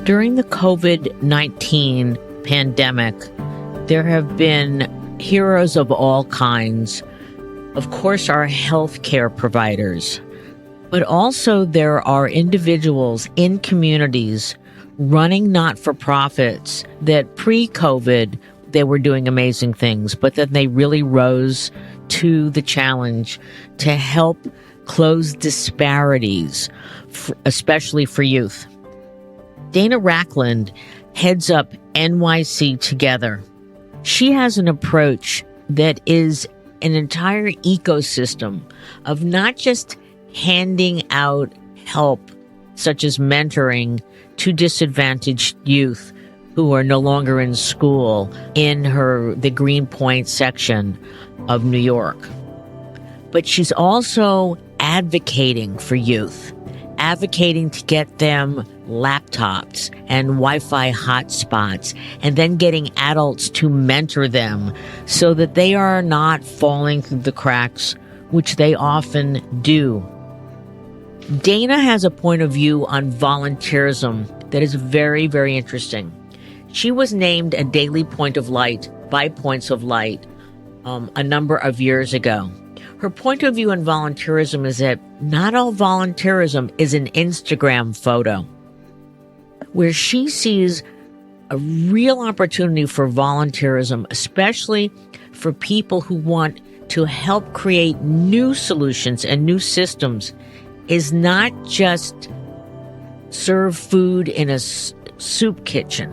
During the COVID-19 pandemic, there have been heroes of all kinds. Of course, our healthcare providers, but also there are individuals in communities running not-for-profits that pre-COVID, they were doing amazing things, but then they really rose to the challenge to help close disparities, especially for youth. Dana Rachlin heads up NYC Together. She has an approach that is an entire ecosystem of not just handing out help, such as mentoring, to disadvantaged youth who are no longer in school in the Greenpoint section of New York. But she's also advocating for youth, advocating to get them laptops and Wi-Fi hotspots, and then getting adults to mentor them so that they are not falling through the cracks, which they often do. Dana has a point of view on volunteerism that is very, very interesting. She was named a Daily Point of Light by Points of Light a number of years ago. Her point of view on volunteerism is that not all volunteerism is an Instagram photo, where she sees a real opportunity for volunteerism, especially for people who want to help create new solutions and new systems, is not just serve food in a soup kitchen,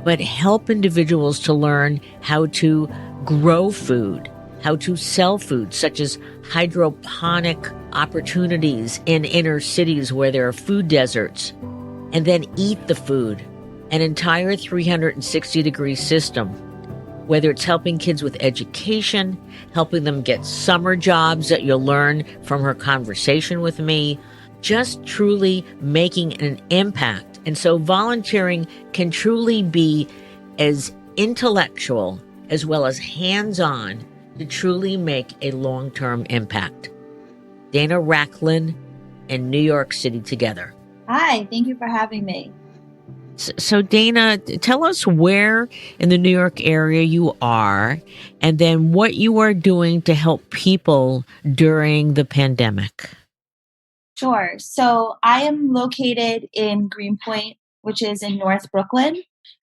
but help individuals to learn how to grow food, how to sell food, such as hydroponic opportunities in inner cities where there are food deserts, and then eat the food. An entire 360-degree system, whether it's helping kids with education, helping them get summer jobs that you'll learn from her conversation with me, just truly making an impact. And so volunteering can truly be as intellectual as well as hands-on to truly make a long-term impact. Dana Rachlin and New York City Together. Hi, thank you for having me. So Dana, tell us where in the New York area you are, and then what you are doing to help people during the pandemic. Sure. So I am located in Greenpoint, which is in North Brooklyn.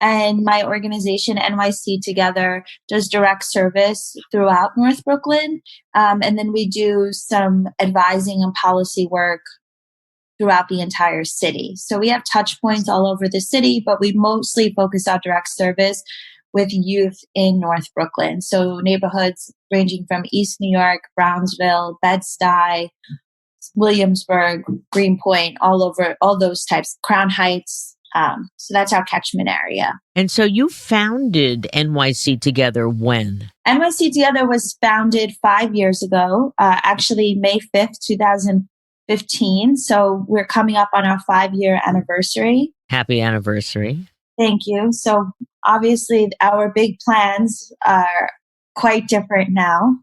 And my organization, NYC Together, does direct service throughout North Brooklyn. And then we do some advising and policy work throughout the entire city. So we have touch points all over the city, but we mostly focus on direct service with youth in North Brooklyn. So neighborhoods ranging from East New York, Brownsville, Bed-Stuy, Williamsburg, Greenpoint, all those types, Crown Heights. So that's our catchment area. And so you founded NYC Together when? NYC Together was founded 5 years ago, actually May 5th, 2015. So we're coming up on our 5-year anniversary. Happy anniversary. Thank you. So obviously our big plans are quite different now.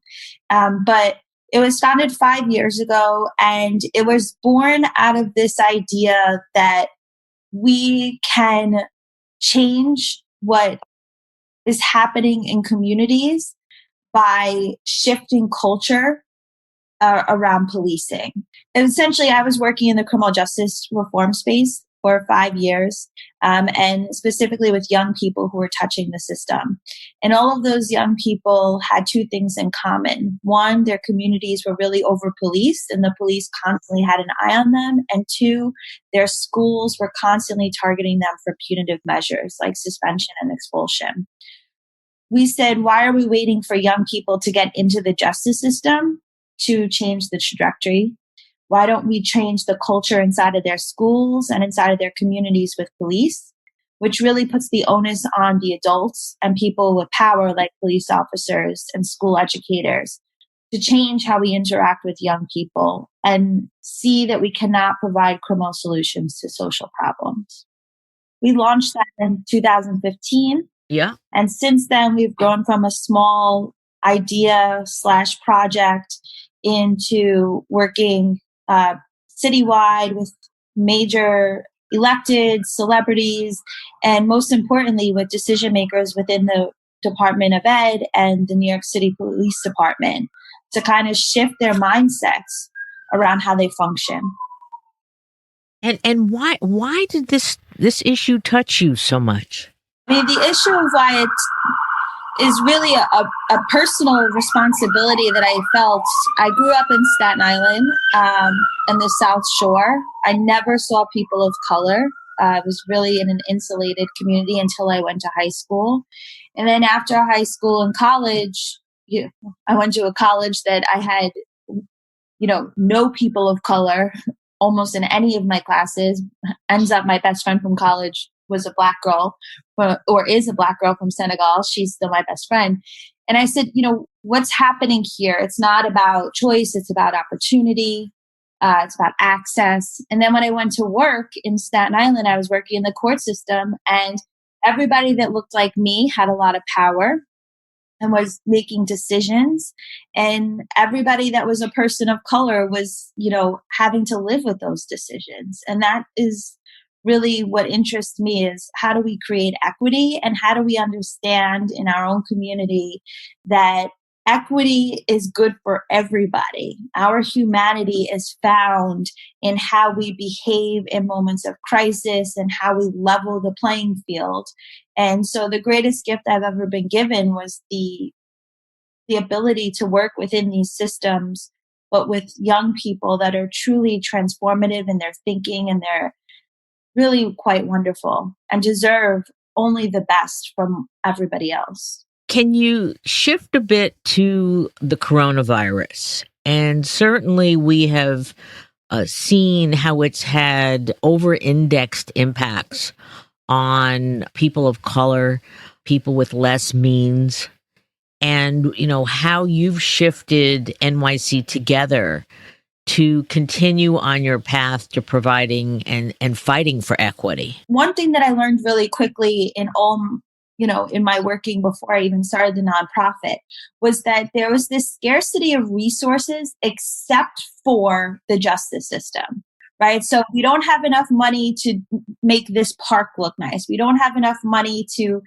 But it was founded 5 years ago, and it was born out of this idea that we can change what is happening in communities by shifting culture around policing. And essentially, I was working in the criminal justice reform space for 5 years, and specifically with young people who were touching the system. And all of those young people had two things in common. One, their communities were really over-policed, and the police constantly had an eye on them. And two, their schools were constantly targeting them for punitive measures like suspension and expulsion. We said, why are we waiting for young people to get into the justice system to change the trajectory? Why don't we change the culture inside of their schools and inside of their communities with police, which really puts the onus on the adults and people with power like police officers and school educators to change how we interact with young people and see that we cannot provide criminal solutions to social problems. We launched that in 2015. Yeah. And since then, we've grown from a small idea/project into working citywide with major elected celebrities, and most importantly, with decision makers within the Department of Ed and the New York City Police Department to kind of shift their mindsets around how they function. And why did this issue touch you so much? I mean, the issue of why it is really a personal responsibility that I felt. I grew up in Staten Island, in the South Shore. I never saw people of color. I was really in an insulated community until I went to high school. And then after high school and college, I went to a college that I had, no people of color almost in any of my classes. Ends up my best friend from college was a black girl, or is a black girl from Senegal. She's still my best friend. And I said, what's happening here? It's not about choice. It's about opportunity. It's about access. And then when I went to work in Staten Island, I was working in the court system, and everybody that looked like me had a lot of power and was making decisions. And everybody that was a person of color was, having to live with those decisions. And that is really what interests me, is how do we create equity, and how do we understand in our own community that equity is good for everybody. Our humanity is found in how we behave in moments of crisis and how we level the playing field. And so the greatest gift I've ever been given was the ability to work within these systems, but with young people that are truly transformative in their thinking, and they're really quite wonderful and deserve only the best from everybody else. Can you shift a bit to the coronavirus? And certainly we have seen how it's had over-indexed impacts on people of color, people with less means, and how you've shifted NYC Together to continue on your path to providing and fighting for equity. One thing that I learned really quickly in my working before I even started the nonprofit was that there was this scarcity of resources except for the justice system, right? So we don't have enough money to make this park look nice. We don't have enough money to,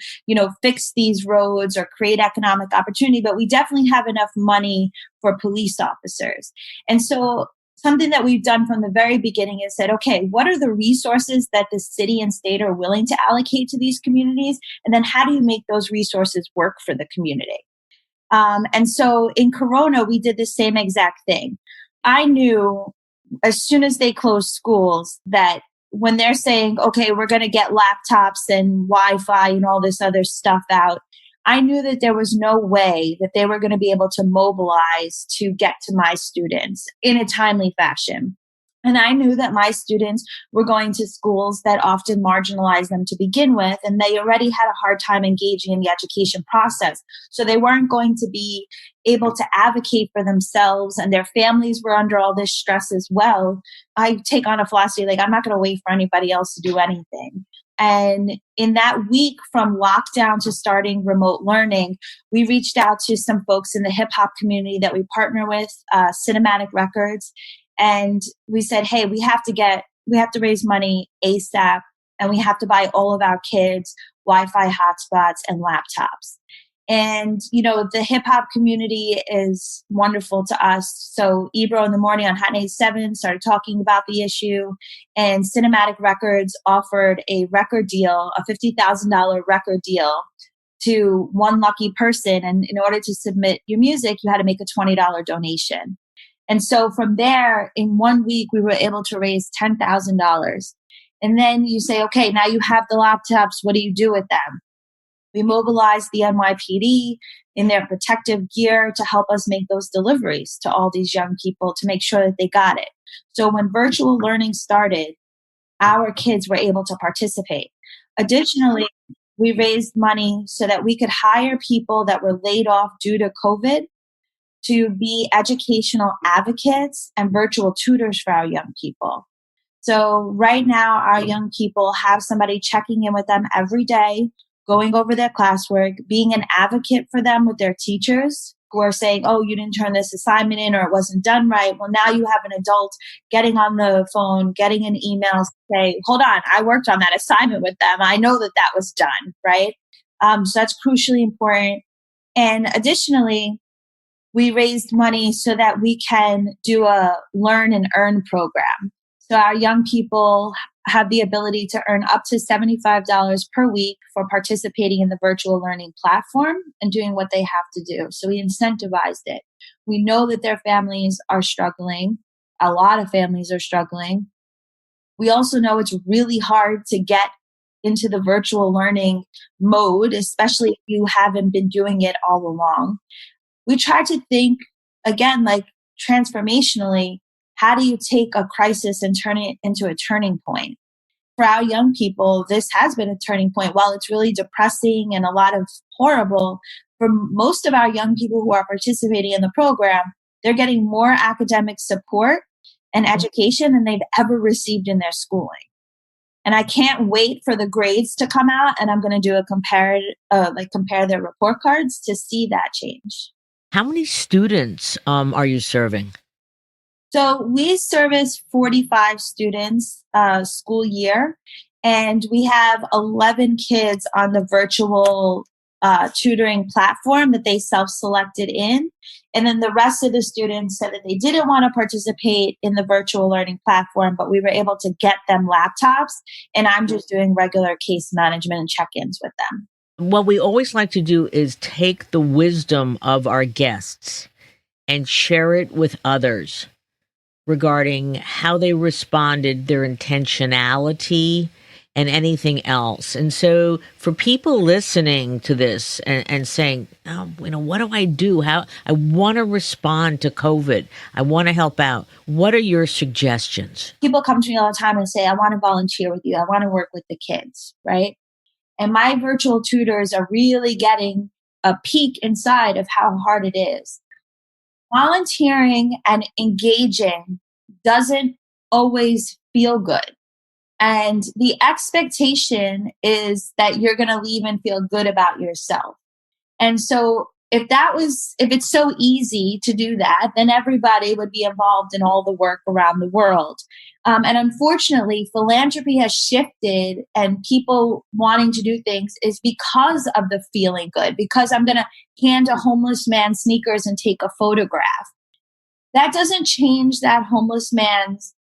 fix these roads or create economic opportunity, but we definitely have enough money for police officers. And so something that we've done from the very beginning is said, okay, what are the resources that the city and state are willing to allocate to these communities? And then how do you make those resources work for the community? And so in Corona, we did the same exact thing. I knew as soon as they closed schools that when they're saying, okay, we're going to get laptops and Wi-Fi and all this other stuff out, I knew that there was no way that they were going to be able to mobilize to get to my students in a timely fashion. And I knew that my students were going to schools that often marginalized them to begin with, and they already had a hard time engaging in the education process. So they weren't going to be able to advocate for themselves, and their families were under all this stress as well. I take on a philosophy like I'm not going to wait for anybody else to do anything. And in that week from lockdown to starting remote learning, we reached out to some folks in the hip hop community that we partner with, Cinematic Records. And we said, hey, we have to raise money ASAP, and we have to buy all of our kids Wi-Fi hotspots and laptops. And, the hip hop community is wonderful to us. So Ebro in the morning on Hot 97 started talking about the issue, and Cinematic Records offered a record deal, a $50,000 record deal to one lucky person. And in order to submit your music, you had to make a $20 donation. And so from there, in 1 week, we were able to raise $10,000. And then you say, okay, now you have the laptops. What do you do with them? We mobilized the NYPD in their protective gear to help us make those deliveries to all these young people to make sure that they got it. So when virtual learning started, our kids were able to participate. Additionally, we raised money so that we could hire people that were laid off due to COVID to be educational advocates and virtual tutors for our young people. So right now, our young people have somebody checking in with them every day, going over their classwork, being an advocate for them with their teachers, were saying, oh, you didn't turn this assignment in or it wasn't done right. Well, now you have an adult getting on the phone, getting an email, say, hold on, I worked on that assignment with them. I know that that was done, right? So that's crucially important. And additionally, we raised money so that we can do a learn and earn program. So our young people have the ability to earn up to $75 per week for participating in the virtual learning platform and doing what they have to do. So we incentivized it. We know that their families are struggling. A lot of families are struggling. We also know it's really hard to get into the virtual learning mode, especially if you haven't been doing it all along. We try to think, again, like transformationally, how do you take a crisis and turn it into a turning point? For our young people, this has been a turning point. While it's really depressing and a lot of horrible, for most of our young people who are participating in the program, they're getting more academic support and education than they've ever received in their schooling. And I can't wait for the grades to come out, and I'm going to do a compare their report cards to see that change. How many students are you serving? So we service 45 students school year, and we have 11 kids on the virtual tutoring platform that they self-selected in. And then the rest of the students said that they didn't want to participate in the virtual learning platform, but we were able to get them laptops, and I'm just doing regular case management and check-ins with them. What we always like to do is take the wisdom of our guests and share it with others regarding how they responded, their intentionality, and anything else. And so for people listening to this and saying, oh, what do I do? How I want to respond to COVID. I want to help out. What are your suggestions? People come to me all the time and say, I want to volunteer with you. I want to work with the kids, right? And my virtual tutors are really getting a peek inside of how hard it is. Volunteering and engaging doesn't always feel good. And the expectation is that you're going to leave and feel good about yourself. And so if it's so easy to do that, then everybody would be involved in all the work around the world. And unfortunately, philanthropy has shifted, and people wanting to do things is because of the feeling good, because I'm going to hand a homeless man sneakers and take a photograph. That doesn't change that homeless man's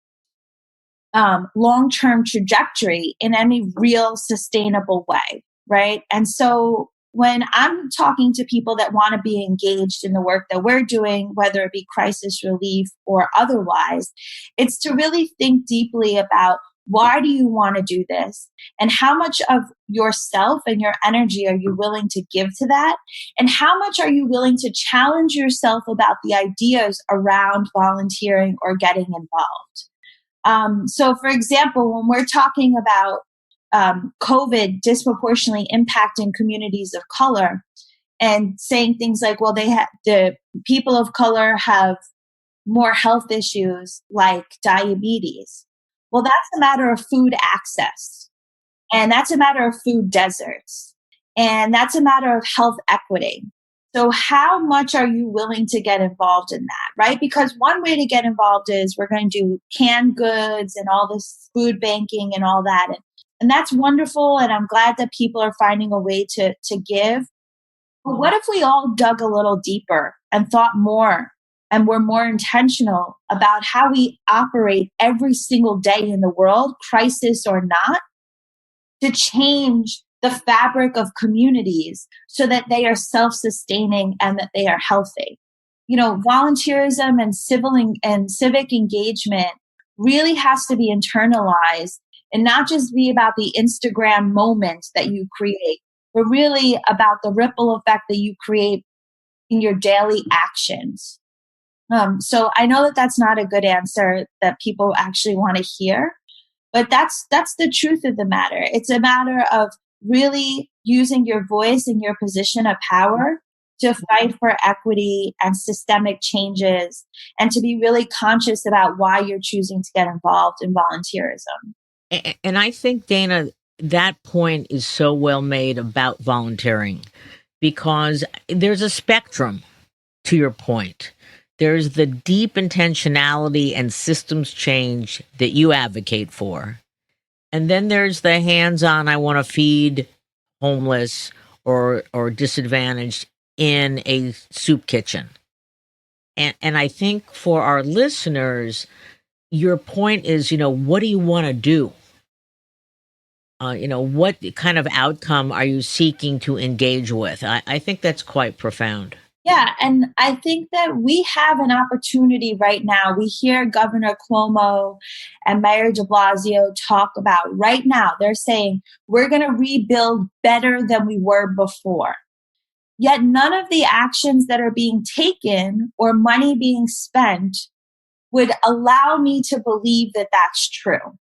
long-term trajectory in any real sustainable way, right? And so when I'm talking to people that want to be engaged in the work that we're doing, whether it be crisis relief or otherwise, it's to really think deeply about, why do you want to do this? And how much of yourself and your energy are you willing to give to that? And how much are you willing to challenge yourself about the ideas around volunteering or getting involved? So for example, when we're talking about COVID disproportionately impacting communities of color, and saying things like, well, the people of color have more health issues like diabetes. Well, that's a matter of food access, and that's a matter of food deserts, and that's a matter of health equity. So how much are you willing to get involved in that, right? Because one way to get involved is we're going to do canned goods and all this food banking and all that. And that's wonderful. And I'm glad that people are finding a way to give. But what if we all dug a little deeper and thought more and were more intentional about how we operate every single day in the world, crisis or not, to change the fabric of communities so that they are self-sustaining and that they are healthy? Volunteerism and civic engagement really has to be internalized and not just be about the Instagram moment that you create, but really about the ripple effect that you create in your daily actions. So I know that that's not a good answer that people actually want to hear, but that's the truth of the matter. It's a matter of really using your voice and your position of power to fight for equity and systemic changes, and to be really conscious about why you're choosing to get involved in volunteerism. And I think, Dana, that point is so well made about volunteering, because there's a spectrum. to your point. There's the deep intentionality and systems change that you advocate for. And then there's the hands-on, I want to feed homeless or disadvantaged in a soup kitchen. And I think for our listeners, your point is, what do you want to do? What kind of outcome are you seeking to engage with? I think that's quite profound. Yeah, and I think that we have an opportunity right now. We hear Governor Cuomo and Mayor de Blasio talk about right now. They're saying we're going to rebuild better than we were before. Yet none of the actions that are being taken or money being spent would allow me to believe that that's true.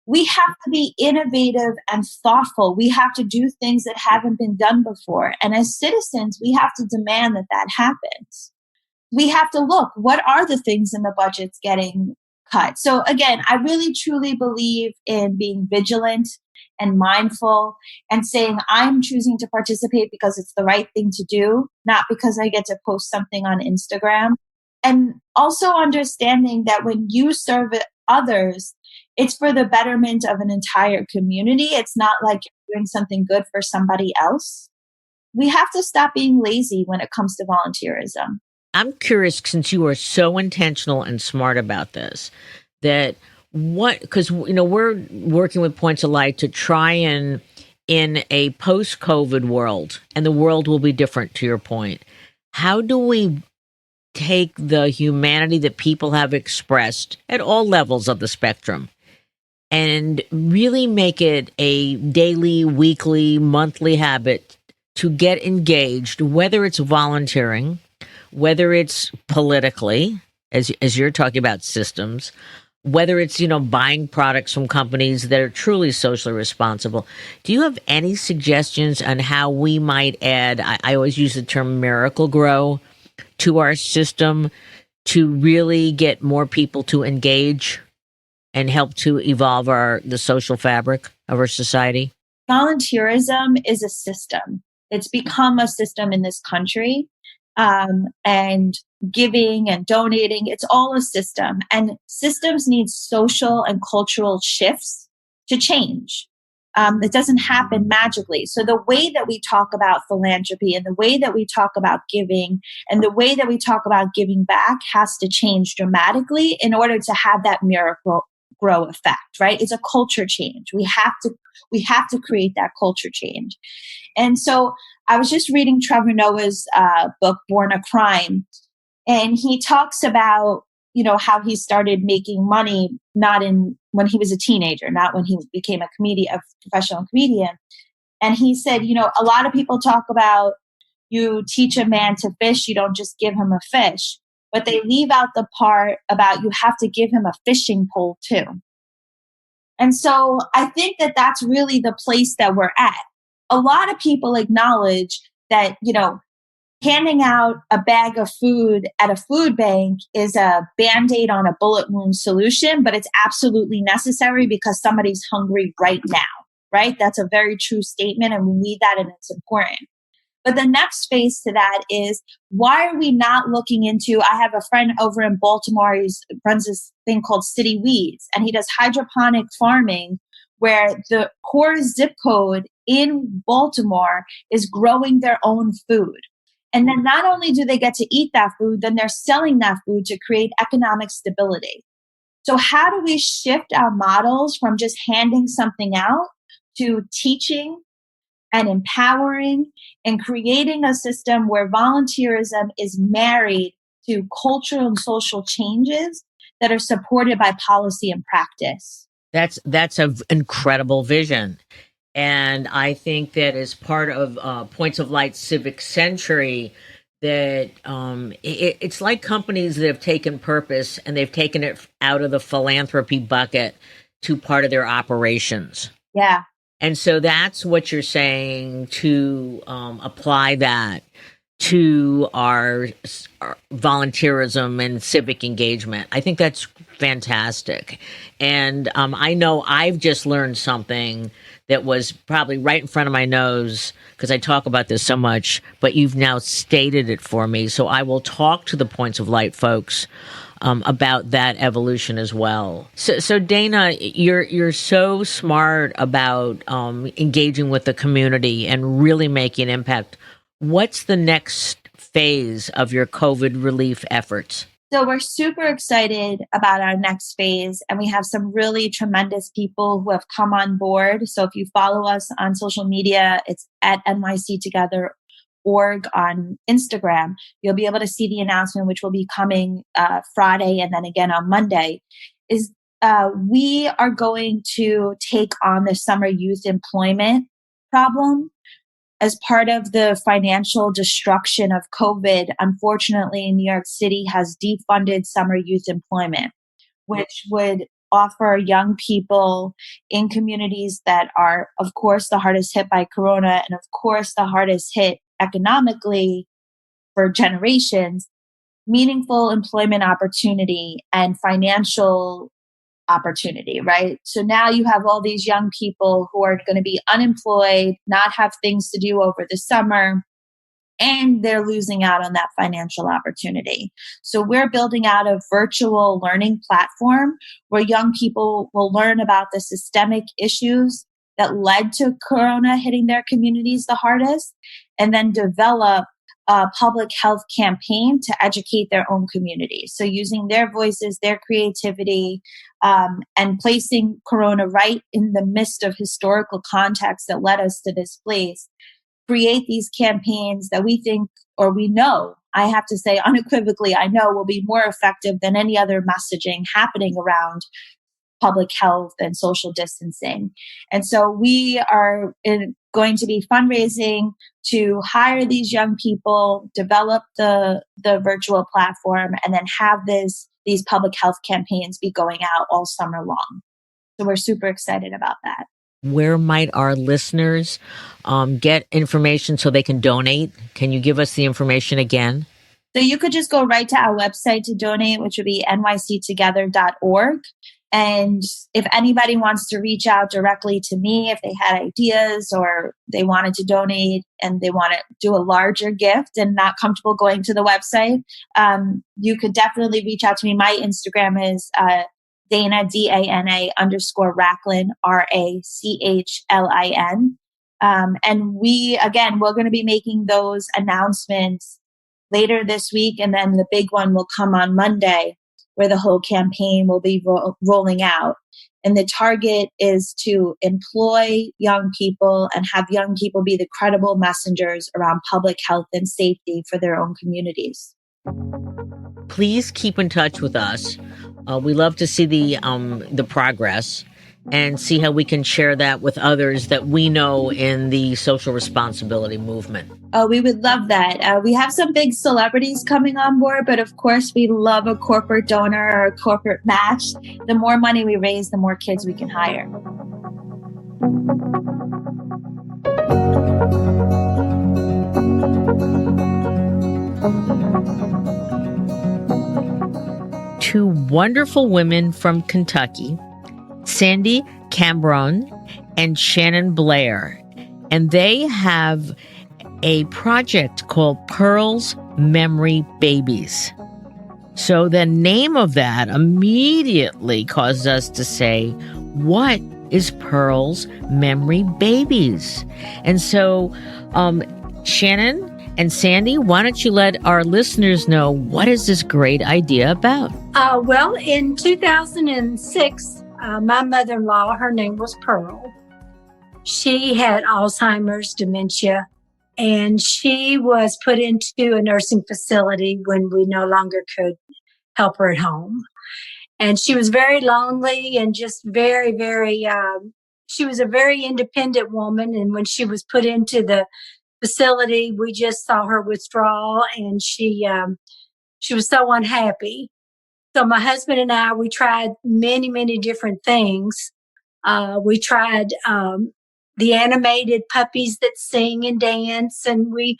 We have to be innovative and thoughtful. We have to do things that haven't been done before. And as citizens, we have to demand that that happens. We have to look, what are the things in the budgets getting cut? So again, I really truly believe in being vigilant and mindful and saying I'm choosing to participate because it's the right thing to do, not because I get to post something on Instagram. And also understanding that when you serve others, it's for the betterment of an entire community. It's not like you're doing something good for somebody else. We have to stop being lazy when it comes to volunteerism. I'm curious, since you are so intentional and smart about this, that because we're working with Points of Light to try and in a post-COVID world, and the world will be different to your point. How do we take the humanity that people have expressed at all levels of the spectrum and really make it a daily, weekly, monthly habit to get engaged, whether it's volunteering, whether it's politically, as you're talking about systems, whether it's, buying products from companies that are truly socially responsible. Do you have any suggestions on how we might add, I always use the term miracle grow, to our system to really get more people to engage and help to evolve the social fabric of our society? Volunteerism is a system. It's become a system in this country. And giving and donating, it's all a system. And systems need social and cultural shifts to change. It doesn't happen magically. So the way that we talk about philanthropy and the way that we talk about giving and the way that we talk about giving back has to change dramatically in order to have that miracle grow effect, right? It's a culture change. We have to create that culture change. And so I was just reading Trevor Noah's book, Born a Crime, and he talks about, how he started making money when he was a teenager, not when he became a professional comedian. And he said, a lot of people talk about you teach a man to fish, you don't just give him a fish, but they leave out the part about you have to give him a fishing pole too. And so I think that that's really the place that we're at. A lot of people acknowledge that, handing out a bag of food at a food bank is a Band-Aid on a bullet wound solution, but it's absolutely necessary because somebody's hungry right now, right? That's a very true statement and we need that and it's important. But the next phase to that is, why are we not looking into, I have a friend over in Baltimore, he runs this thing called City Weeds, and he does hydroponic farming where the core zip code in Baltimore is growing their own food. And then not only do they get to eat that food, then they're selling that food to create economic stability. So how do we shift our models from just handing something out to teaching and empowering and creating a system where volunteerism is married to cultural and social changes that are supported by policy and practice? That's an incredible vision. And I think that as part of Points of Light Civic Century, that it's like companies that have taken purpose and they've taken it out of the philanthropy bucket to part of their operations. Yeah. And so that's what you're saying, to apply that to our volunteerism and civic engagement. I think that's fantastic. And I know I've just learned something that was probably right in front of my nose because I talk about this so much, but you've now stated it for me. So I will talk to the Points of Light folks about that evolution as well. So Dana, you're so smart about engaging with the community and really making an impact. What's the next phase of your COVID relief efforts? So we're super excited about our next phase, and we have some really tremendous people who have come on board. So if you follow us on social media, it's at NYC Together org on Instagram. You'll be able to see the announcement, which will be coming Friday and then again on Monday. Is we are going to take on the summer youth employment problem as part of the financial destruction of COVID. Unfortunately, New York City has defunded summer youth employment, which would offer young people in communities that are, of course, the hardest hit by Corona and, of course, the hardest hit economically for generations, meaningful employment opportunity and financial opportunity, right? So now you have all these young people who are going to be unemployed, not have things to do over the summer, and they're losing out on that financial opportunity. So we're building out a virtual learning platform where young people will learn about the systemic issues that led to Corona hitting their communities the hardest, and then develop a public health campaign to educate their own communities. So using their voices, their creativity, and placing Corona right in the midst of historical context that led us to this place, create these campaigns that we think, or we know, I have to say unequivocally, I know will be more effective than any other messaging happening around public health and social distancing. And so we are going to be fundraising to hire these young people, develop the virtual platform, and then have these public health campaigns be going out all summer long. So we're super excited about that. Where might our listeners get information so they can donate? Can you give us the information again? So you could just go right to our website to donate, which would be nyctogether.org. And if anybody wants to reach out directly to me, if they had ideas or they wanted to donate and they want to do a larger gift and not comfortable going to the website, you could definitely reach out to me. My Instagram is Dana, DANA _ Rachlin, RACHLIN. And we're going to be making those announcements later this week. And then the big one will come on Monday, where the whole campaign will be rolling out. And the target is to employ young people and have young people be the credible messengers around public health and safety for their own communities. Please keep in touch with us. We love to see the progress and see how we can share that with others that we know in the social responsibility movement. Oh, we would love that. We have some big celebrities coming on board, but of course we love a corporate donor or a corporate match. The more money we raise, the more kids we can hire. Two wonderful women from Kentucky, Sandy Cambron and Shannon Blair, and they have a project called Pearl's Memory Babies. So the name of that immediately caused us to say, what is Pearl's Memory Babies? And so Shannon and Sandy, why don't you let our listeners know what is this great idea about? Well, in 2006, my mother-in-law, her name was Pearl. She had Alzheimer's, dementia, and she was put into a nursing facility when we no longer could help her at home. And she was very lonely and just very, very, she was a very independent woman. And when she was put into the facility, we just saw her withdraw, and she was so unhappy. So my husband and I, we tried many, many different things. We tried the animated puppies that sing and dance, and we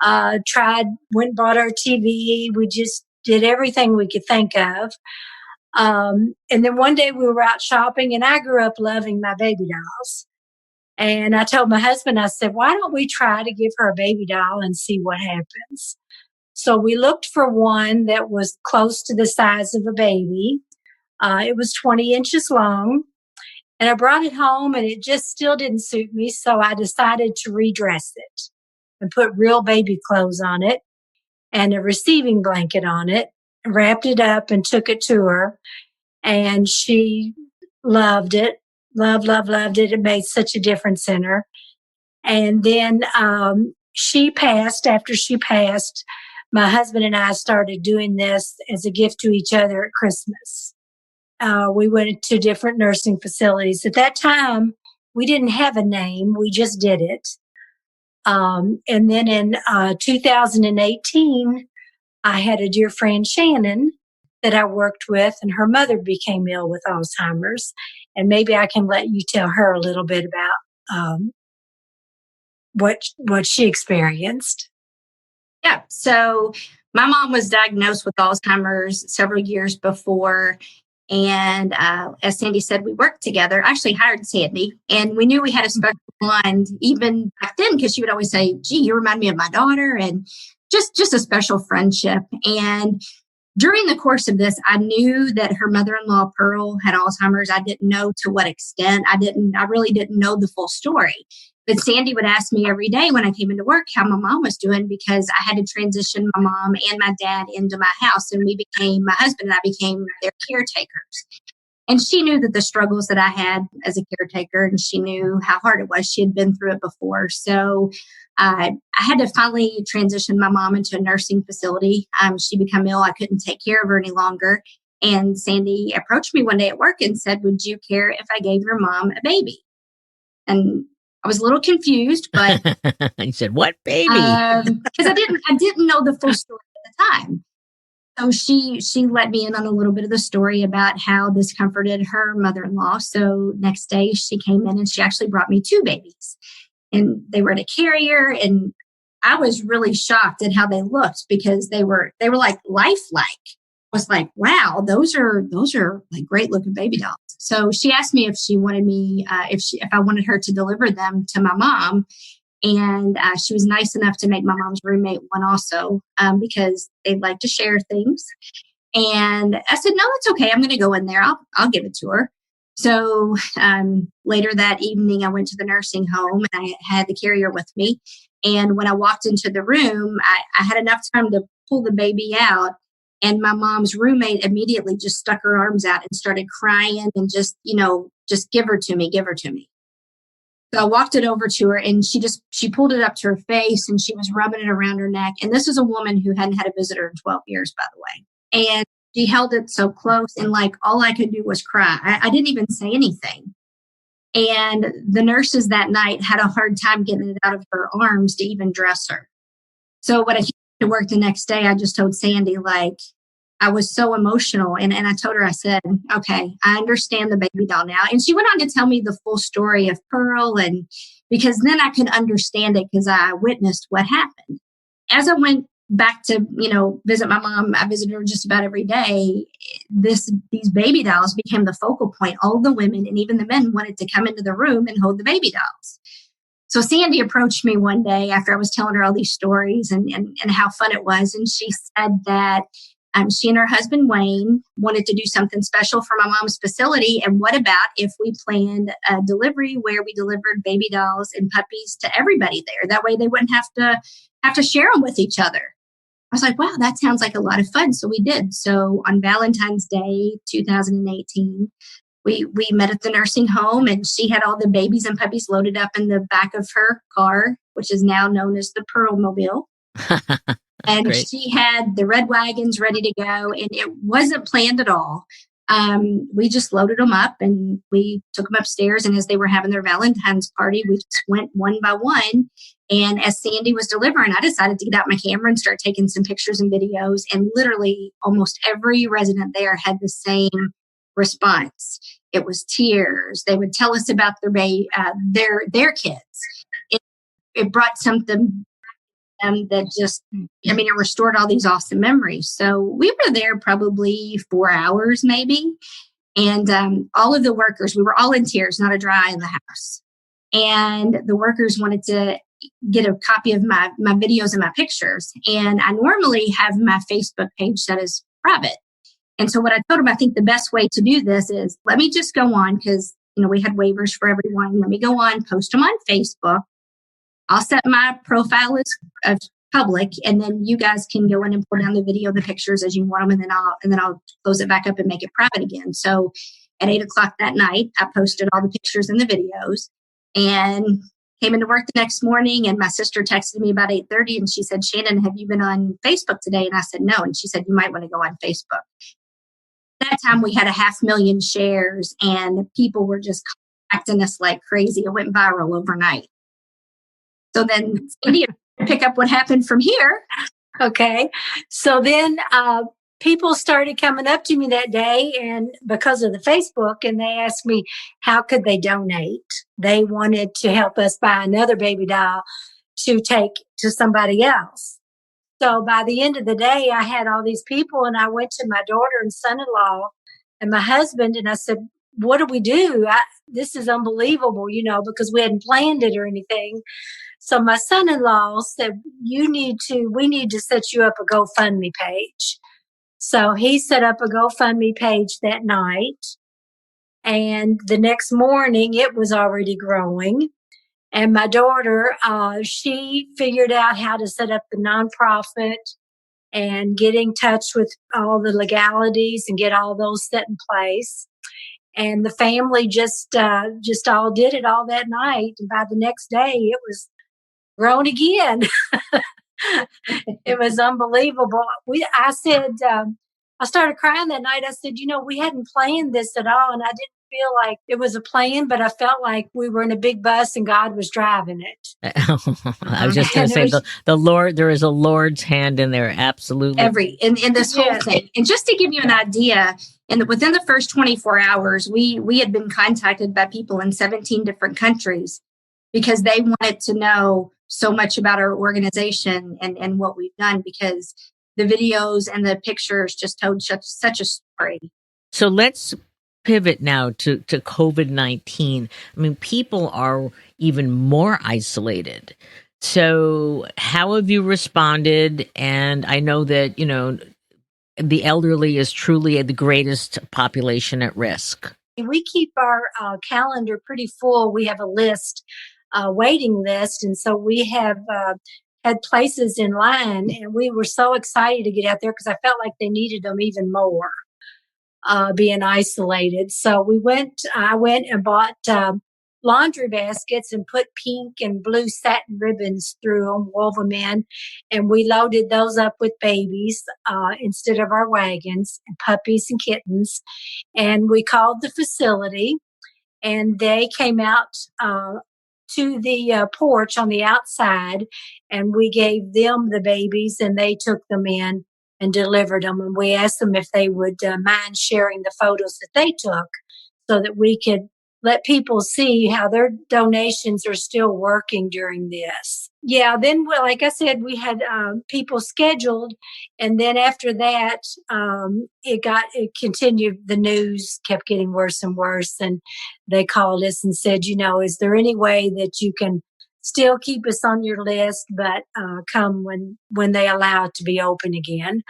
went and bought our TV. We just did everything we could think of. And then one day we were out shopping, and I grew up loving my baby dolls. And I told my husband, I said, why don't we try to give her a baby doll and see what happens? So we looked for one that was close to the size of a baby. It was 20 inches long. And I brought it home and it just still didn't suit me. So I decided to redress it and put real baby clothes on it and a receiving blanket on it, wrapped it up and took it to her. And she loved it. Loved it. It made such a difference in her. And then she passed. After she passed, my husband and I started doing this as a gift to each other at Christmas. We went to different nursing facilities. At that time, we didn't have a name. We just did it. And then in 2018, I had a dear friend, Shannon, that I worked with, and her mother became ill with Alzheimer's. And maybe I can let you tell her a little bit about what she experienced. Yeah. So my mom was diagnosed with Alzheimer's several years before. And as Sandy said, we worked together. I actually hired Sandy, and we knew we had a special bond even back then because she would always say, gee, you remind me of my daughter, and just a special friendship. And during the course of this, I knew that her mother-in-law, Pearl, had Alzheimer's. I didn't know to what extent. I really didn't know the full story. But Sandy would ask me every day when I came into work how my mom was doing because I had to transition my mom and my dad into my house. And my husband and I became their caretakers. And she knew that the struggles that I had as a caretaker, and she knew how hard it was. She had been through it before. So I had to finally transition my mom into a nursing facility. She became ill. I couldn't take care of her any longer. And Sandy approached me one day at work and said, would you care if I gave your mom a baby? And I was a little confused, but he said, "What baby?" Because I didn't know the full story at the time. So she let me in on a little bit of the story about how this comforted her mother-in-law. So next day she came in and she actually brought me two babies, and they were in a carrier, and I was really shocked at how they looked because they were like lifelike. I was like, wow, those are like great looking baby dolls. So she asked me if she wanted me, if I wanted her to deliver them to my mom. And she was nice enough to make my mom's roommate one also because they like to share things. And I said, no, that's okay. I'm going to go in there. I'll give it to her. So later that evening, I went to the nursing home and I had the carrier with me. And when I walked into the room, I had enough time to pull the baby out. And my mom's roommate immediately just stuck her arms out and started crying and just give her to me, give her to me. So I walked it over to her and she pulled it up to her face and she was rubbing it around her neck. And this is a woman who hadn't had a visitor in 12 years, by the way. And she held it so close and like all I could do was cry. I didn't even say anything. And the nurses that night had a hard time getting it out of her arms to even dress her. So when I came to work the next day, I just told Sandy, like, I was so emotional. And I told her, I said, okay, I understand the baby doll now. And she went on to tell me the full story of Pearl. And because then I could understand it because I witnessed what happened. As I went back to, visit my mom, I visited her just about every day. These baby dolls became the focal point. All the women and even the men wanted to come into the room and hold the baby dolls. So Sandy approached me one day after I was telling her all these stories and how fun it was. And she said that she and her husband, Wayne, wanted to do something special for my mom's facility. And what about if we planned a delivery where we delivered baby dolls and puppies to everybody there? That way they wouldn't have to share them with each other. I was like, wow, that sounds like a lot of fun. So we did. So on Valentine's Day, 2018, we met at the nursing home and she had all the babies and puppies loaded up in the back of her car, which is now known as the Pearl Mobile. And Great. She had the red wagons ready to go, and it wasn't planned at all. We just loaded them up and we took them upstairs. And as they were having their Valentine's party, we just went one by one. And as Sandy was delivering, I decided to get out my camera and start taking some pictures and videos. And literally almost every resident there had the same response. It was tears. They would tell us about their kids. It brought something that just, it restored all these awesome memories. So we were there probably 4 hours maybe. And all of the workers, we were all in tears, not a dry eye in the house. and the workers wanted to get a copy of my videos and my pictures. And I normally have my Facebook page that is private. And so what I told them, I think the best way to do this is let me just go on, because we had waivers for everyone. Let me go on, post them on Facebook. I'll set my profile as public, and then you guys can go in and pull down the video, the pictures as you want them, and then I'll close it back up and make it private again. So at 8:00 that night, I posted all the pictures and the videos, and came into work the next morning. And my sister texted me about 8:30, and she said, "Shannon, have you been on Facebook today?" And I said, "No." And she said, "You might want to go on Facebook." That time we had 500,000 shares, and people were just contacting us like crazy. It went viral overnight. So then India pick up what happened from here. Okay. So then people started coming up to me that day, and because of the Facebook, and they asked me how could they donate. They wanted to help us buy another baby doll to take to somebody else. So by the end of the day, I had all these people, and I went to my daughter and son-in-law and my husband, and I said, "What do we do? This is unbelievable," because we hadn't planned it or anything. So my son-in-law said, we need to set you up a GoFundMe page. So he set up a GoFundMe page that night. And the next morning, it was already growing. And my daughter, she figured out how to set up the nonprofit and get in touch with all the legalities and get all those set in place. And the family just all did it all that night. And by the next day, it was grown again. It was unbelievable. I started crying that night. I said, we hadn't planned this at all. And I didn't feel like it was a plan, but I felt like we were in a big bus and God was driving it. I was just going to say the Lord, there is a Lord's hand in there. Absolutely. In this whole thing. And just to give you an idea, within the first 24 hours, we had been contacted by people in 17 different countries because they wanted to know so much about our organization and what we've done, because the videos and the pictures just told such a story. So let's pivot now to COVID-19. I mean, people are even more isolated. So how have you responded? And I know that, the elderly is truly the greatest population at risk. We keep our calendar pretty full. We have a waiting list. And so we have had places in line, and we were so excited to get out there because I felt like they needed them even more, being isolated. So I went and bought laundry baskets and put pink and blue satin ribbons through them, wove them in, and we loaded those up with babies instead of our wagons, and puppies and kittens. And we called the facility, and they came out to the porch on the outside, and we gave them the babies, and they took them in and delivered them. And we asked them if they would mind sharing the photos that they took so that we could let people see how their donations are still working during this. Yeah, then, like I said, we had people scheduled, and then after that, it continued. The news kept getting worse and worse, and they called us and said, is there any way that you can still keep us on your list, but come when they allow it to be open again?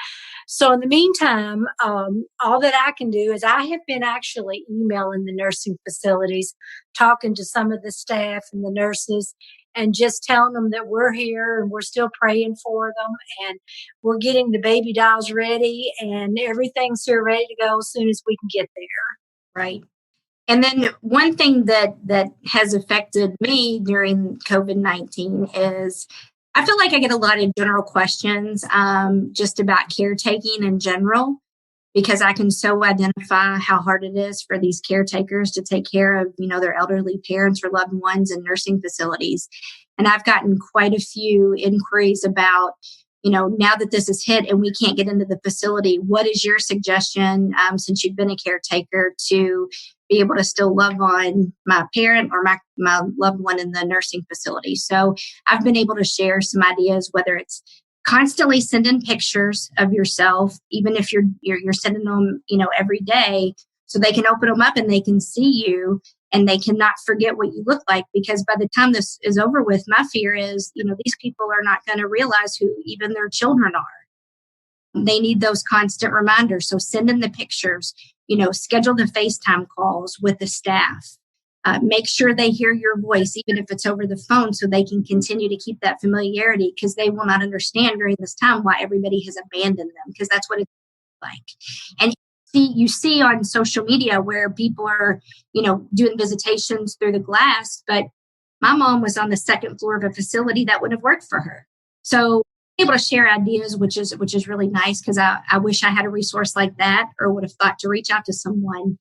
So in the meantime, all that I can do is I have been actually emailing the nursing facilities, talking to some of the staff and the nurses, and just telling them that we're here and we're still praying for them, and we're getting the baby dolls ready, and everything's here ready to go as soon as we can get there. Right. And then one thing that has affected me during COVID-19 is I feel like I get a lot of general questions just about caretaking in general, because I can so identify how hard it is for these caretakers to take care of, their elderly parents or loved ones in nursing facilities. And I've gotten quite a few inquiries about, now that this is hit and we can't get into the facility, what is your suggestion, since you've been a caretaker, to be able to still love on my parent or my loved one in the nursing facility? So I've been able to share some ideas, whether it's constantly sending pictures of yourself, even if you're sending them, every day, so they can open them up and they can see you, and they cannot forget what you look like, because by the time this is over with, my fear is, these people are not going to realize who even their children are. They need those constant reminders. So send them the pictures, schedule the FaceTime calls with the staff. Make sure they hear your voice, even if it's over the phone, so they can continue to keep that familiarity, because they will not understand during this time why everybody has abandoned them, because that's what it's like. And you see on social media where people are, doing visitations through the glass, but my mom was on the second floor of a facility that would have worked for her. So able to share ideas, which is really nice, because I wish I had a resource like that, or would have thought to reach out to someone,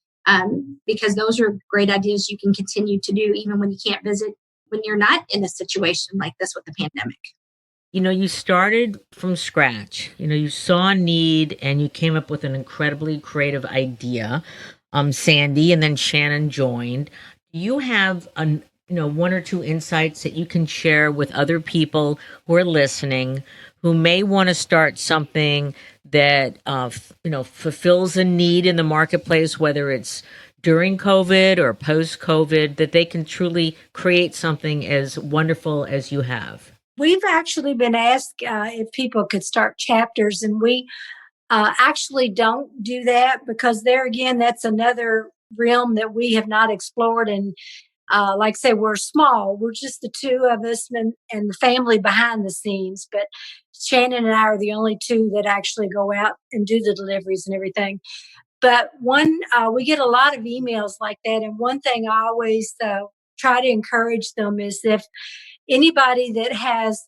because those are great ideas you can continue to do even when you can't visit, when you're not in a situation like this with the pandemic. You started from scratch. You saw a need and you came up with an incredibly creative idea. Sandy and then Shannon joined. Do you have one or two insights that you can share with other people who are listening, who may want to start something that fulfills a need in the marketplace, whether it's during COVID or post-COVID, that they can truly create something as wonderful as you have? We've actually been asked if people could start chapters, and we actually don't do that, because there again, that's another realm that we have not explored. And like I say, we're small. We're just the two of us and the family behind the scenes. But Shannon and I are the only two that actually go out and do the deliveries and everything. But we get a lot of emails like that. And one thing I always try to encourage them is, if anybody that has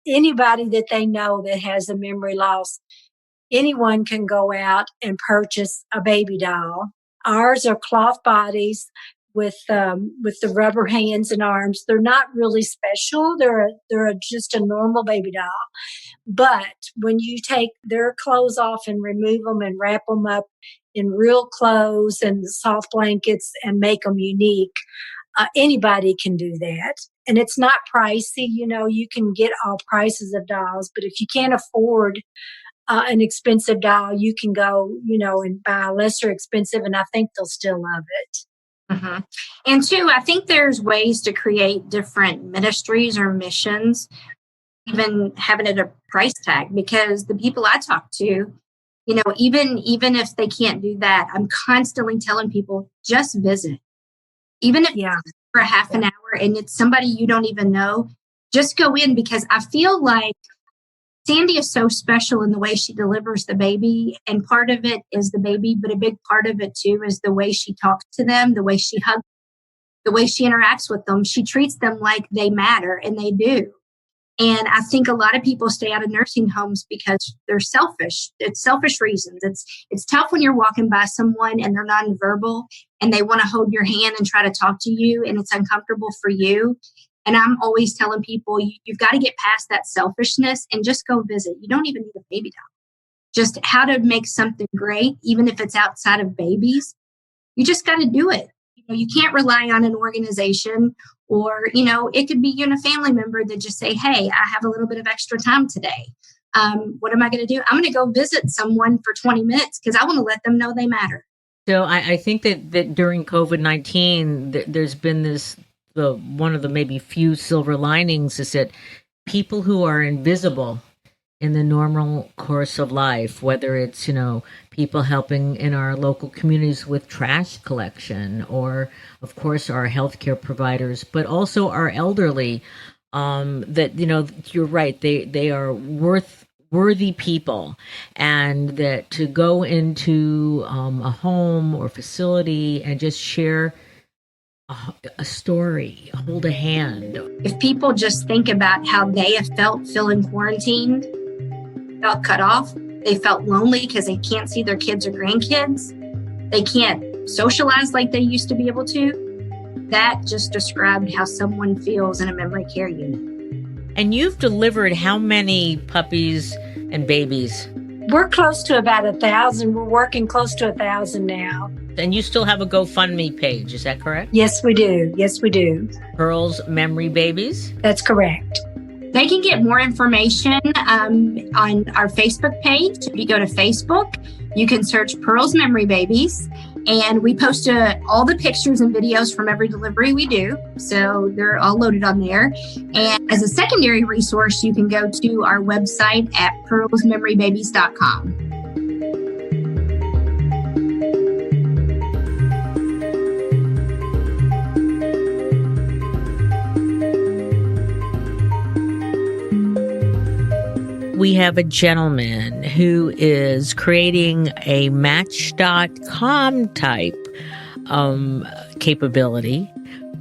anybody that they know that has a memory loss, anyone can go out and purchase a baby doll. Ours are cloth bodies with the rubber hands and arms. They're not really special. They're just a normal baby doll. But when you take their clothes off and remove them and wrap them up in real clothes and soft blankets and make them unique, anybody can do that. And it's not pricey. You can get all prices of dolls, but if you can't afford an expensive doll, you can go, and buy a lesser expensive, and I think they'll still love it. Mm-hmm. And two, I think there's ways to create different ministries or missions, even having it a price tag, because the people I talk to, even if they can't do that, I'm constantly telling people, just visit. Even if it's for a half an hour and it's somebody you don't even know, just go in, because I feel like Sandy is so special in the way she delivers the baby. And part of it is the baby, but a big part of it too is the way she talks to them, the way she hugs, the way she interacts with them. She treats them like they matter, and they do. And I think a lot of people stay out of nursing homes because they're selfish. It's selfish reasons. It's tough when you're walking by someone and they're nonverbal and they want to hold your hand and try to talk to you, and it's uncomfortable for you. And I'm always telling people, you've got to get past that selfishness and just go visit. You don't even need a baby doll. Just how to make something great, even if it's outside of babies. You just got to do it. You can't rely on an organization, or, it could be a family member that just say, hey, I have a little bit of extra time today. What am I going to do? I'm going to go visit someone for 20 minutes because I want to let them know they matter. So I think that during COVID-19, there's been this, one of the maybe few silver linings is that people who are invisible in the normal course of life, whether it's, people helping in our local communities with trash collection, or of course our healthcare providers, but also our elderly, that, you're right, they are worthy people, and that to go into a home or facility and just share a story, hold a hand. If people just think about how they have felt feeling quarantined, felt cut off, they felt lonely because they can't see their kids or grandkids, they can't socialize like they used to be able to, that just described how someone feels in a memory care unit. And you've delivered how many puppies and babies? We're close to about 1,000. We're working close to 1,000 now. And you still have a GoFundMe page, is that correct? Yes, we do. Yes, we do. Pearl's Memory Babies? That's correct. They can get more information on our Facebook page. If you go to Facebook, you can search Pearl's Memory Babies. And we post all the pictures and videos from every delivery we do. So they're all loaded on there. And as a secondary resource, you can go to our website at pearlsmemorybabies.com. We have a gentleman who is creating a Match.com type capability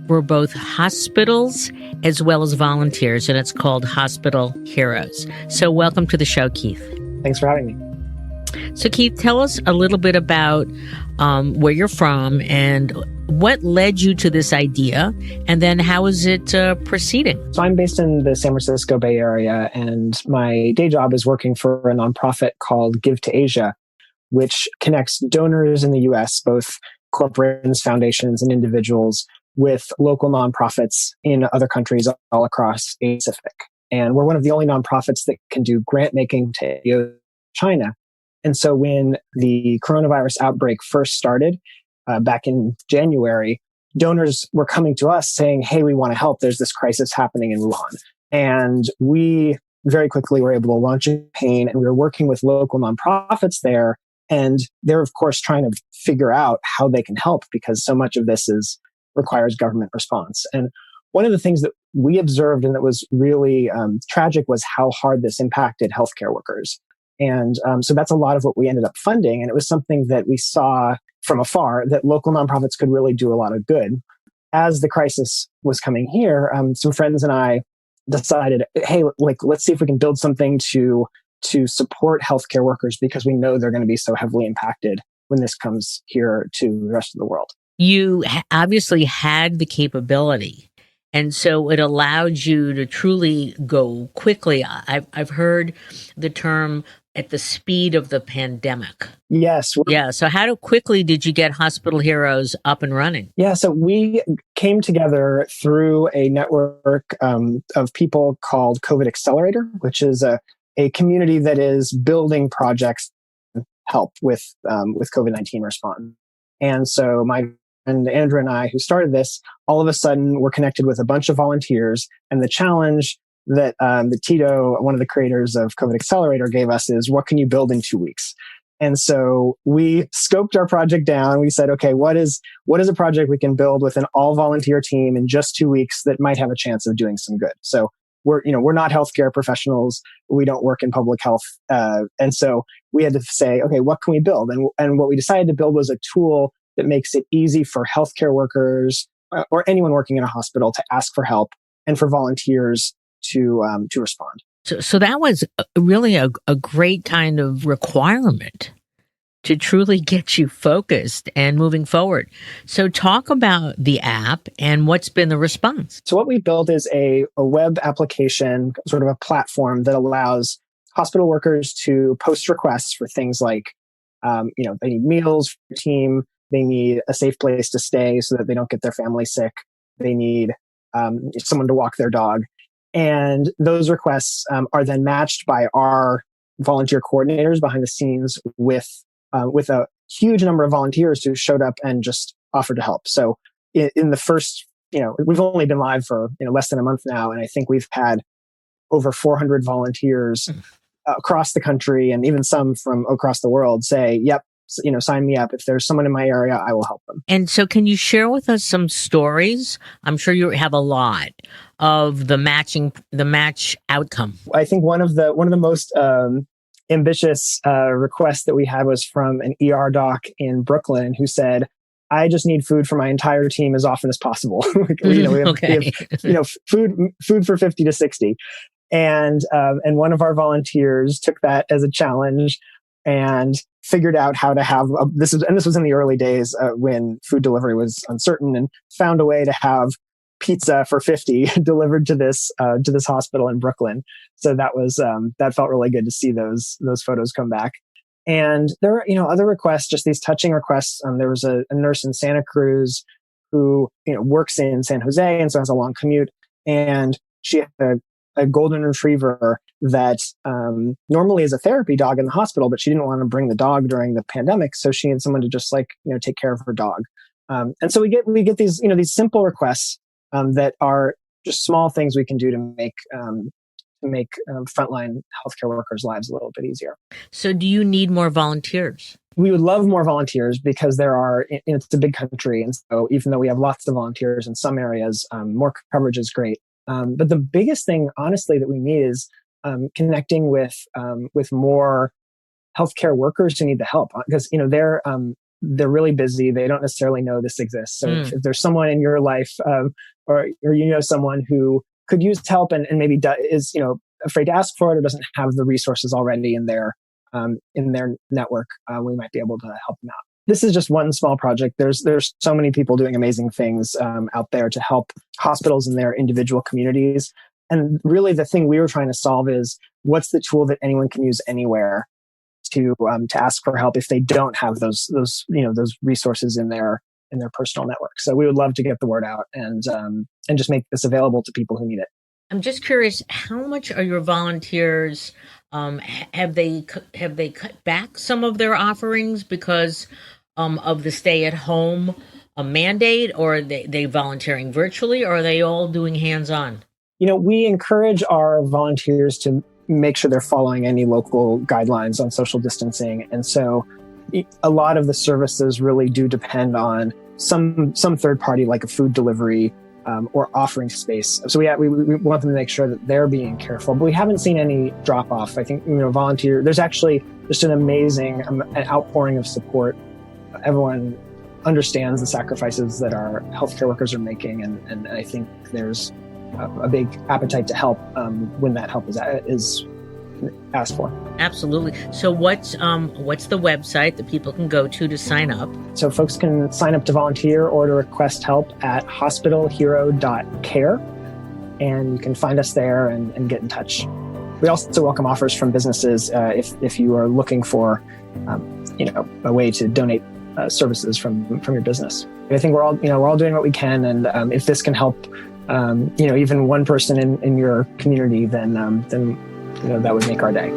for both hospitals as well as volunteers, and it's called Hospital Heroes. So welcome to the show, Keith. Thanks for having me. So Keith, tell us a little bit about where you're from and what led you to this idea, and then how is it proceeding? So I'm based in the San Francisco Bay Area, and my day job is working for a nonprofit called Give to Asia, which connects donors in the U.S., both corporations, foundations, and individuals, with local nonprofits in other countries all across Asia Pacific. And we're one of the only nonprofits that can do grant making to China. And so when the coronavirus outbreak first started back in January, donors were coming to us saying, hey, we want to help. There's this crisis happening in Wuhan. And we very quickly were able to launch a campaign, and we were working with local nonprofits there. And they're, of course, trying to figure out how they can help, because so much of this requires government response. And one of the things that we observed and that was really tragic was how hard this impacted healthcare workers. And so that's a lot of what we ended up funding. And it was something that we saw from afar that local nonprofits could really do a lot of good. As the crisis was coming here, some friends and I decided, hey, let's see if we can build something to support healthcare workers, because we know they're going to be so heavily impacted when this comes here to the rest of the world. You obviously had the capability, and so it allowed you to truly go quickly. I've heard the term at the speed of the pandemic. Yes. Yeah. So how quickly did you get Hospital Heroes up and running? Yeah. So we came together through a network of people called COVID Accelerator, which is a community that is building projects to help with COVID-19 response. And so my friend Andrew and I, who started this, all of a sudden were connected with a bunch of volunteers. And the challenge that Tito, one of the creators of COVID Accelerator, gave us is, what can you build in 2 weeks? And so we scoped our project down. We said, okay, what is a project we can build with an all volunteer team in just 2 weeks that might have a chance of doing some good? So we're not healthcare professionals. We don't work in public health. And so we had to say, okay, what can we build? And what we decided to build was a tool that makes it easy for healthcare workers or anyone working in a hospital to ask for help, and for volunteers to respond. So that was really a great kind of requirement to truly get you focused and moving forward. So talk about the app and what's been the response. So what we built is a web application, sort of a platform that allows hospital workers to post requests for things like, they need meals for their team. They need a safe place to stay so that they don't get their family sick. They need someone to walk their dog. And those requests are then matched by our volunteer coordinators behind the scenes with a huge number of volunteers who showed up and just offered to help. So in the first, we've only been live for less than a month now, and I think we've had over 400 volunteers across the country, and even some from across the world, say, "Yep, sign me up. If there's someone in my area, I will help them." And so can you share with us some stories? I'm sure you have a lot of the match outcome. I think one of the most ambitious requests that we had was from an ER doc in Brooklyn who said, "I just need food for my entire team as often as possible." we have food for 50 to 60. And one of our volunteers took that as a challenge and figured out how to have this was in the early days when food delivery was uncertain, and found a way to have pizza for 50 delivered to this hospital in Brooklyn. So that felt really good to see those photos come back. And there are other requests, just these touching requests. There was a nurse in Santa Cruz who works in San Jose, and so has a long commute, and she had a golden retriever that normally is a therapy dog in the hospital, but she didn't want to bring the dog during the pandemic, so she needed someone to just take care of her dog. And so we get these these simple requests that are just small things we can do to make frontline healthcare workers' lives a little bit easier. So do you need more volunteers? We would love more volunteers because it's a big country. And so even though we have lots of volunteers in some areas, more coverage is great. But the biggest thing, honestly, that we need is connecting with more healthcare workers who need the help, because they're really busy. They don't necessarily know this exists. So if there's someone in your life or someone who could use help and maybe is afraid to ask for it or doesn't have the resources already in their network, we might be able to help them out. This is just one small project. There's so many people doing amazing things out there to help hospitals in their individual communities. And really, the thing we were trying to solve is what's the tool that anyone can use anywhere to ask for help if they don't have those resources in their personal network. So we would love to get the word out and just make this available to people who need it. I'm just curious, how much are your volunteers? Have they cut back some of their offerings because of the stay-at-home mandate, or are they volunteering virtually, or are they all doing hands-on? We encourage our volunteers to make sure they're following any local guidelines on social distancing, and so a lot of the services really do depend on some third party, like a food delivery or offering space. So we want them to make sure that they're being careful, but we haven't seen any drop off. I think there's actually just an amazing outpouring of support. Everyone understands the sacrifices that our healthcare workers are making, and I think there's a big appetite to help when that help is asked for. Absolutely. So what's the website that people can go to sign up? So folks can sign up to volunteer or to request help at hospitalhero.care, and you can find us there and get in touch. We also welcome offers from businesses if you are looking for a way to donate services from your business. I think we're all doing what we can, and if this can help even one person in your community, then that would make our day.